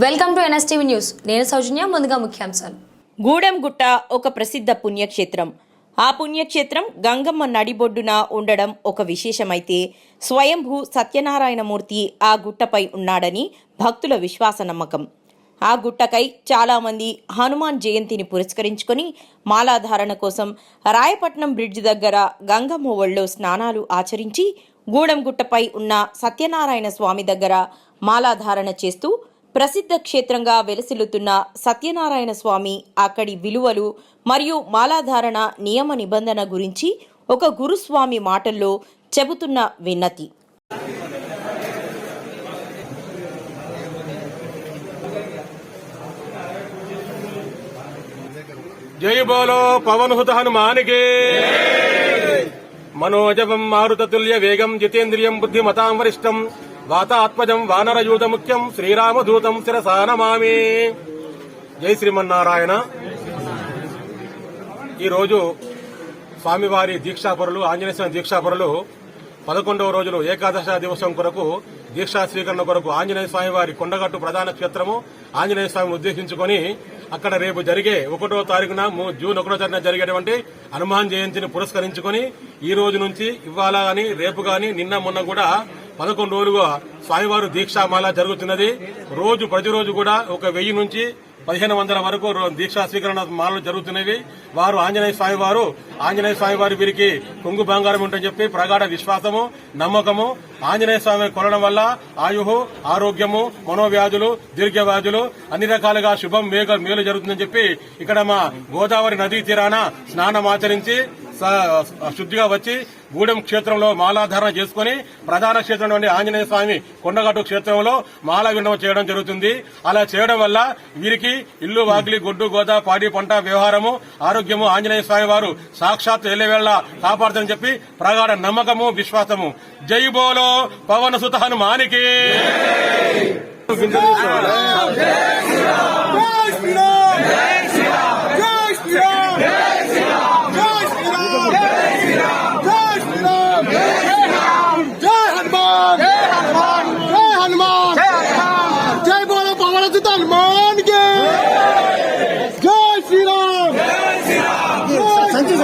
Welcome to NSTV news. నేను సౌజన్య. ముందుగా ముఖ్యాంశాలు. గూడెం గుట్ట ఒక ప్రసిద్ధ పుణ్యక్షేత్రం. ఆ పుణ్యక్షేత్రం గంగమ్మ నడిబొడ్డున ఉండడం ఒక విశేషమైతే స్వయంభూ సత్యనారాయణమూర్తి ఆ గుట్టపై ఉన్నాడని భక్తుల విశ్వాస నమ్మకం. ఆ గుట్టకై చాలామంది హనుమాన్ జయంతిని పురస్కరించుకొని మాలాధారణ కోసం రాయపట్నం బ్రిడ్జ్ దగ్గర గంగమ్మ ఒళ్ళో స్నానాలు ఆచరించి గూడెం గుట్టపై ఉన్న సత్యనారాయణ స్వామి దగ్గర మాలాధారణ చేస్తూ ప్రసిద్ధ క్షేత్రంగా వెలసిల్లుతున్న సత్యనారాయణ స్వామి అక్కడి విలువలు మరియు మాలాధారణ నియమ నిబంధన గురించి ఒక గురుస్వామి మాటల్లో చెబుతున్న విన్నతి. జై బోలో పవన్హుత హనుమానికి. మనోజవం మారుతతుల్య వేగం జితేంద్రియం బుద్ధిమతాం వరిష్టం వాతాత్మజం వానరయూత ముఖ్యం శ్రీరామదూతం శిరసా నమామి. జై శ్రీమన్నారాయణ. ఈరోజు స్వామివారి దీక్షాపరులు, ఆంజనేయ స్వామి దీక్షాపరులు 11వ రోజులు ఏకాదశ దివసం కొరకు దీక్షా స్వీకరణ కొరకు ఆంజనేయ స్వామి వారి కొండగట్టు ప్రధాన క్షేత్రము ఆంజనేయ స్వామిని ఉద్దేశించుకుని అక్కడ రేపు జరిగే 1వ తారీఖున జూన్ 1వ తారీఖున జరిగేటువంటి హనుమాన్ జయంతిని పురస్కరించుకుని ఈ రోజు నుంచి ఇవాళ గాని రేపు గాని నిన్న మొన్న కూడా 11 రోజులుగా స్వామివారు దీక్షామాల జరుగుతున్నది. ప్రతిరోజు కూడా 1000 నుంచి 1500 వరకు దీక్షా స్వీకరణ మాలలు జరుగుతున్నవి. వారు ఆంజనేయ స్వామి వారు వీరికి కొంగు బంగారం ఉంటని చెప్పి ప్రగాఢ విశ్వాసము, నమ్మకము. ఆంజనేయ స్వామి కొలడం వల్ల ఆయుహు, ఆరోగ్యము, మనోవ్యాధులు, దీర్ఘవ్యాధులు అన్ని రకాలుగా శుభం మేలు జరుగుతుందని చెప్పి ఇక్కడ మా గోదావరి నదీ తీరాన స్నానమాచరించి శుద్ధిగా వచ్చి గూడెం క్షేత్రంలో మాలాధారణ చేసుకుని ప్రధాన క్షేత్రం నుండి ఆంజనేయ స్వామి కొండగట్టు క్షేత్రంలో మాల విన్నవం చేయడం జరుగుతుంది. అలా చేయడం వల్ల వీరికి ఇల్లు వాకిలి గొడ్డు గోదా పాడి పంట వ్యవహారము ఆరోగ్యము ఆంజనేయ స్వామి వారు సాక్షాత్ ఎల్లవేళ కాపాడుతారని చెప్పి ప్రగాఢ నమ్మకము, విశ్వాసము. జై బోలో పవన సుత హనుమానికి. हनुमान के जय श्री राम. संजय